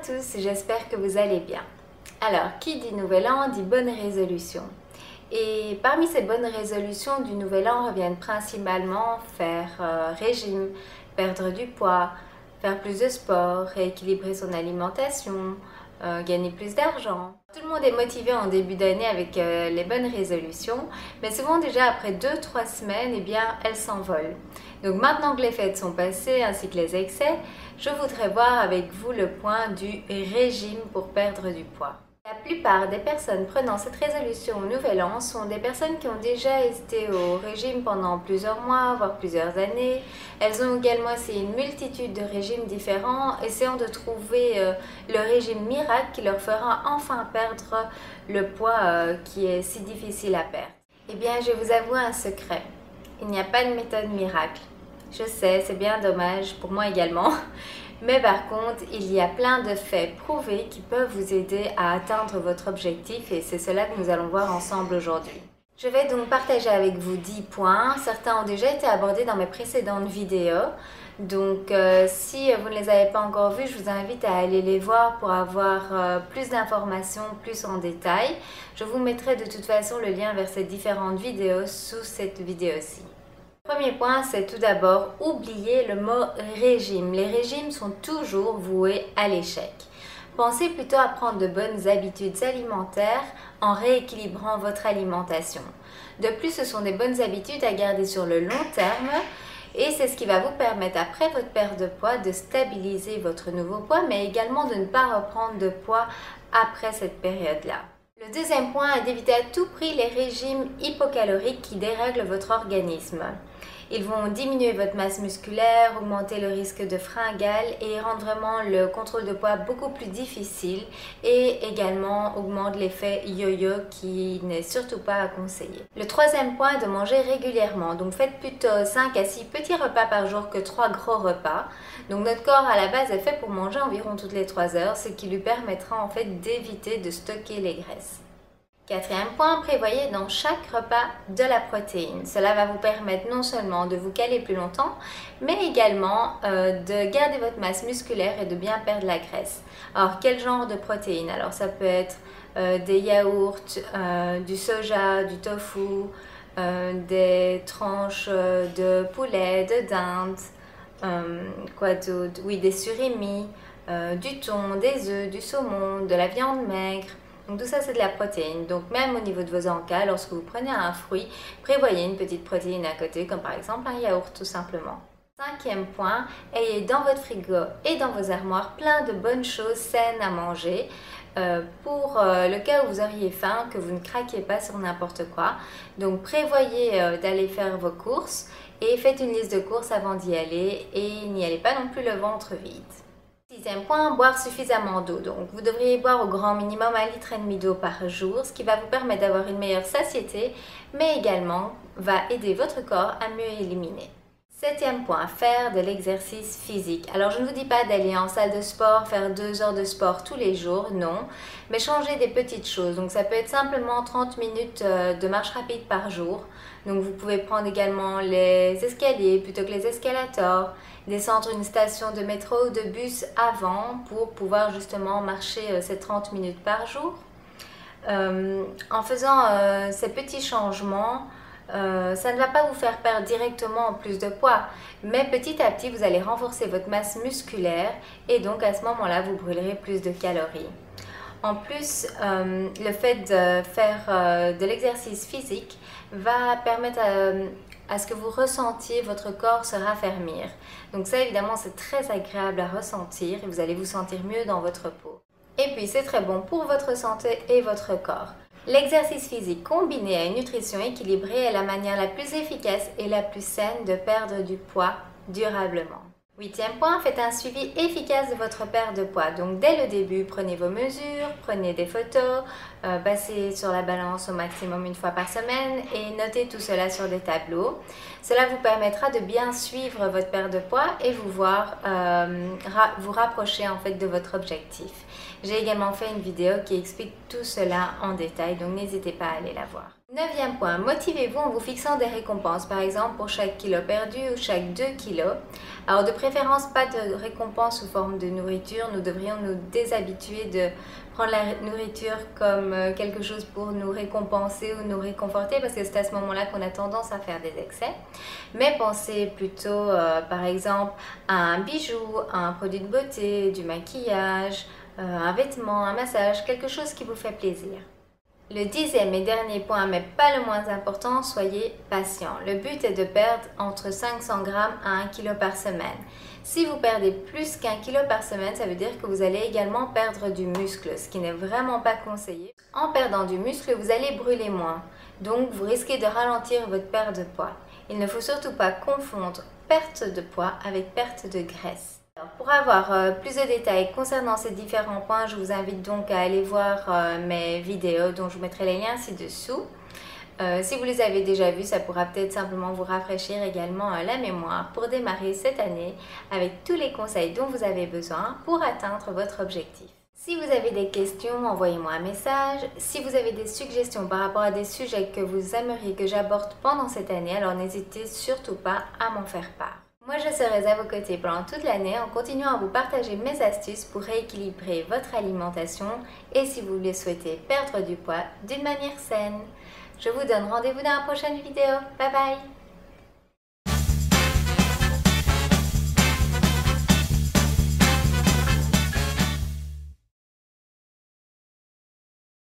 tous, j'espère que vous allez bien. Alors, qui dit nouvel an dit bonne résolution. Et parmi ces bonnes résolutions du nouvel an reviennent principalement faire régime, perdre du poids, faire plus de sport, rééquilibrer son alimentation, gagner plus d'argent. Tout le monde est motivé en début d'année avec les bonnes résolutions, mais souvent déjà après 2-3 semaines, eh bien, elles s'envolent. Donc maintenant que les fêtes sont passées ainsi que les excès, je voudrais voir avec vous le point du régime pour perdre du poids. La plupart des personnes prenant cette résolution au nouvel an sont des personnes qui ont déjà été au régime pendant plusieurs mois, voire plusieurs années. Elles ont également essayé une multitude de régimes différents, essayant de trouver le régime miracle qui leur fera enfin perdre le poids qui est si difficile à perdre. Eh bien, je vais vous avouer un secret. Il n'y a pas de méthode miracle. Je sais, c'est bien dommage, pour moi également. Mais par contre, il y a plein de faits prouvés qui peuvent vous aider à atteindre votre objectif et c'est cela que nous allons voir ensemble aujourd'hui. Je vais donc partager avec vous 10 points. Certains ont déjà été abordés dans mes précédentes vidéos. Donc si vous ne les avez pas encore vus, je vous invite à aller les voir pour avoir plus d'informations, plus en détail. Je vous mettrai de toute façon le lien vers ces différentes vidéos sous cette vidéo-ci. Premier point, c'est tout d'abord oublier le mot régime. Les régimes sont toujours voués à l'échec. Pensez plutôt à prendre de bonnes habitudes alimentaires en rééquilibrant votre alimentation. De plus, ce sont des bonnes habitudes à garder sur le long terme et c'est ce qui va vous permettre après votre perte de poids de stabiliser votre nouveau poids mais également de ne pas reprendre de poids après cette période-là. Le deuxième point est d'éviter à tout prix les régimes hypocaloriques qui dérèglent votre organisme. Ils vont diminuer votre masse musculaire, augmenter le risque de fringales et rendre vraiment le contrôle de poids beaucoup plus difficile et également augmente l'effet yo-yo qui n'est surtout pas à conseiller. Le troisième point est de manger régulièrement. Donc faites plutôt 5 à 6 petits repas par jour que 3 gros repas. Donc notre corps à la base est fait pour manger environ toutes les 3 heures, ce qui lui permettra en fait d'éviter de stocker les graisses. Quatrième point, prévoyez dans chaque repas de la protéine. Cela va vous permettre non seulement de vous caler plus longtemps, mais également de garder votre masse musculaire et de bien perdre la graisse. Alors, quel genre de protéines? Alors, ça peut être des yaourts, du soja, du tofu, des tranches de poulet, de dinde, quoi d'autre? Oui, des surimi, du thon, des œufs, du saumon, de la viande maigre. Donc tout ça c'est de la protéine, donc même au niveau de vos encas, lorsque vous prenez un fruit, prévoyez une petite protéine à côté, comme par exemple un yaourt tout simplement. Cinquième point, ayez dans votre frigo et dans vos armoires plein de bonnes choses saines à manger pour le cas où vous auriez faim, que vous ne craquiez pas sur n'importe quoi. Donc prévoyez d'aller faire vos courses et faites une liste de courses avant d'y aller et n'y allez pas non plus le ventre vide. Sixième point, boire suffisamment d'eau. Donc vous devriez boire au grand minimum 1,5 litre d'eau par jour, ce qui va vous permettre d'avoir une meilleure satiété, mais également va aider votre corps à mieux éliminer. Septième point, faire de l'exercice physique. Alors je ne vous dis pas d'aller en salle de sport, faire 2 heures de sport tous les jours, non, mais changer des petites choses. Donc ça peut être simplement 30 minutes de marche rapide par jour. Donc vous pouvez prendre également les escaliers plutôt que les escalators, descendre une station de métro ou de bus avant pour pouvoir justement marcher ces 30 minutes par jour. En faisant ces petits changements, ça ne va pas vous faire perdre directement plus de poids, mais petit à petit vous allez renforcer votre masse musculaire et donc à ce moment-là vous brûlerez plus de calories. En plus, le fait de faire de l'exercice physique va permettre à ce que vous ressentiez votre corps se raffermir. Donc ça évidemment c'est très agréable à ressentir et vous allez vous sentir mieux dans votre peau. Et puis c'est très bon pour votre santé et votre corps. L'exercice physique combiné à une nutrition équilibrée est la manière la plus efficace et la plus saine de perdre du poids durablement. Huitième point, faites un suivi efficace de votre perte de poids. Donc dès le début, prenez vos mesures, prenez des photos, passez sur la balance au maximum 1 fois par semaine et notez tout cela sur des tableaux. Cela vous permettra de bien suivre votre perte de poids et vous rapprocher en fait de votre objectif. J'ai également fait une vidéo qui explique tout cela en détail, donc n'hésitez pas à aller la voir. Neuvième point, motivez-vous en vous fixant des récompenses, par exemple pour chaque kilo perdu ou chaque 2 kilos. Alors de préférence, pas de récompense sous forme de nourriture. Nous devrions nous déshabituer de prendre la nourriture comme quelque chose pour nous récompenser ou nous réconforter, parce que c'est à ce moment-là qu'on a tendance à faire des excès. Mais pensez plutôt par exemple à un bijou, à un produit de beauté, du maquillage, un vêtement, un massage, quelque chose qui vous fait plaisir. Le 10e et dernier point, mais pas le moins important, soyez patient. Le but est de perdre entre 500 grammes à 1 kg par semaine. Si vous perdez plus qu'1 kg par semaine, ça veut dire que vous allez également perdre du muscle, ce qui n'est vraiment pas conseillé. En perdant du muscle, vous allez brûler moins, donc vous risquez de ralentir votre perte de poids. Il ne faut surtout pas confondre perte de poids avec perte de graisse. Alors, pour avoir plus de détails concernant ces différents points, je vous invite donc à aller voir mes vidéos dont je vous mettrai les liens ci-dessous. Si vous les avez déjà vus, ça pourra peut-être simplement vous rafraîchir également la mémoire pour démarrer cette année avec tous les conseils dont vous avez besoin pour atteindre votre objectif. Si vous avez des questions, envoyez-moi un message. Si vous avez des suggestions par rapport à des sujets que vous aimeriez que j'aborde pendant cette année, alors n'hésitez surtout pas à m'en faire part. Moi, je serai à vos côtés pendant toute l'année en continuant à vous partager mes astuces pour rééquilibrer votre alimentation et si vous le souhaitez perdre du poids d'une manière saine. Je vous donne rendez-vous dans la prochaine vidéo. Bye bye!